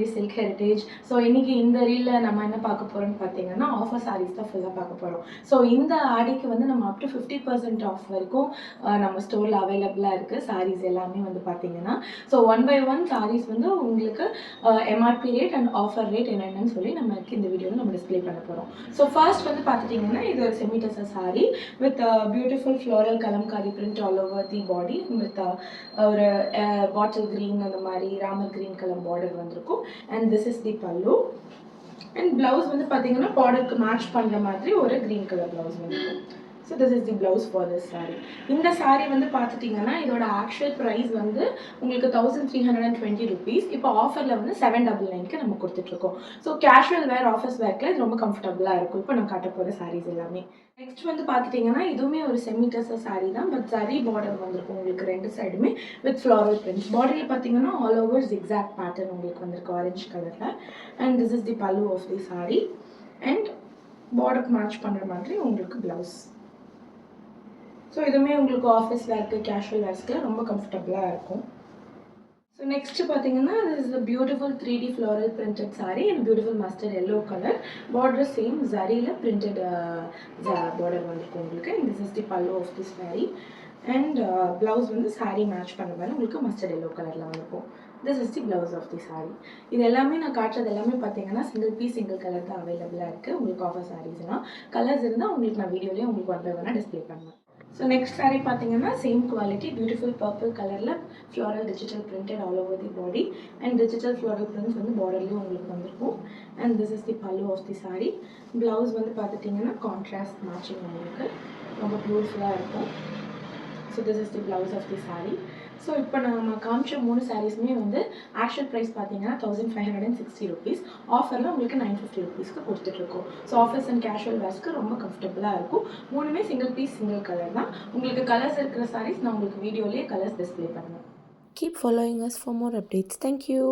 தி silk heritage. So இன்றைக்கி இந்த ரீலில் நம்ம என்ன பார்க்க போகிறோம்னு பார்த்தீங்கன்னா ஆஃபர் சாரீஸ் தான் ஃபுல்லாக பார்க்க போகிறோம். ஸோ இந்த ஆடிக்கு வந்து நம்ம அப் டு 50% ஆஃப் வரைக்கும் நம்ம ஸ்டோரில் அவைலபிளாக இருக்குது சாரீஸ் எல்லாமே வந்து பார்த்தீங்கன்னா. ஸோ 1 by 1 சாரீஸ் வந்து உங்களுக்கு MRP rate and offer rate என்னென்னு சொல்லி நமக்கு இந்த வீடியோவில் நம்ம டிஸ்பிளே பண்ண போகிறோம். ஸோ ஃபர்ஸ்ட் வந்து பார்த்துட்டிங்கன்னா இது ஒரு semi tussar sari with beautiful floral Kalamkari print all over the body with ஒரு பாட்டில் கிரீன் அந்த மாதிரி ராமர் கிரீன் கலர் பார்டர் வந்திருக்கும். And this is the pallu. And blouse வந்து பார்த்தீங்கன்னா பார்டருக்கு மேட்ச் பண்ணுற மாதிரி ஒரு கிரீன் கலர் பிளவுஸ் வந்துருக்கும். So this is the blouse for this sari. இந்த சாரீ வந்து பார்த்துட்டிங்கன்னா இதோட ஆக்சுவல் ப்ரைஸ் வந்து உங்களுக்கு 1320 rupees. இப்போ ஆஃபரில் வந்து 799க்கு நம்ம கொடுத்துட்ருக்கோம். ஸோ கேஷுவல் வேர் ஆஃபீஸ் வேர்க்கில் இது ரொம்ப கம்ஃபர்டபுளாக இருக்கும். இப்போ நான் காட்ட போகிற சாரீஸ் எல்லாமே. நெக்ஸ்ட் வந்து பார்த்துட்டிங்கன்னா இதுவுமே ஒரு செமிடசர் சாரீ தான். பட் சரி பார்டர் வந்திருக்கும் உங்களுக்கு ரெண்டு சைடுமே வித் ஃப்ளாரல் பிரிண்ட்ஸ். பார்டரில் பார்த்தீங்கன்னா ஆல் ஓவர் ஜிக்ஸாக் பேட்டர்ன் உங்களுக்கு வந்திருக்கு ஆரஞ்சு கலரில். And this is the pallu of the sari. And பார்டருக்கு மேட்ச் பண்ணுற மாதிரி உங்களுக்கு ப்ளவுஸ். ஸோ இதுவுமே உங்களுக்கு ஆஃபீஸ் வேர்க்கு கேஷுவல் வேர்ஸ்க்கு ரொம்ப கம்ஃபர்டபுளாக இருக்கும். ஸோ நெக்ஸ்ட் பார்த்தீங்கன்னா this is a beautiful 3D floral printed saree and beautiful mustard yellow color. Border same zariயில் printed border வந்திருக்கும் உங்களுக்கு. And this is the pallu of this saree. And blouse வந்து saree match பண்ண மாதிரி உங்களுக்கு mustard yellow கலரில் வந்திருக்கும். This is the blouse of the saree. இது எல்லாமே நான் காட்டுறது எல்லாமே பார்த்தீங்கன்னா சிங்கிள் பீஸ் சிங்கிள் கலர் தான் அவைலபிளாக இருக்குது உங்களுக்கு ஆஃபர் சாரீஸ்னால். கலர்ஸ் இருந்தால் உங்களுக்கு நான் வீடியோலேயே உங்களுக்கு 1 by 1 டிஸ்பிளே பண்ணுவேன். ஸோ நெக்ஸ்ட் சாரீ பார்த்தீங்கன்னா சேம் குவாலிட்டி பியூட்டிஃபுல் பர்பிள் கலரில் floral digital printed all over the body. And digital floral prints வந்து பார்டர்லேயும் உங்களுக்கு வந்திருக்கும். And this is the pallu of the sari. Blouse வந்து பார்த்துட்டிங்கன்னா கான்ட்ராஸ்ட் மேட்சிங் உங்களுக்கு ரொம்ப பியூட்டிஃபுல்லாக இருக்கும். So this is the blouse of the sari. So இப்போ நம்ம காமிச்ச 3 சாரீஸுமே வந்து ஆக்சுவல் ப்ரைஸ் பார்த்தீங்கன்னா 1560 rupees. ஆஃபரில் உங்களுக்கு 950 rupeesக்கு கொடுத்துட்ருக்கோம். ஸோ ஆஃபர்ஸ் அண்ட் கேஷுவல் வேர்ஸ்க்கு ரொம்ப கம்ஃபர்டபுளாக இருக்கும். 3மே சிங்கிள் பீஸ் சிங்கிள் கலர் தான். உங்களுக்கு கலர்ஸ் இருக்கிற சாரீஸ் நான் உங்களுக்கு வீடியோலேயே கலர்ஸ் டிஸ்பிளே பண்ணுவேன். Keep following us for more updates. Thank you.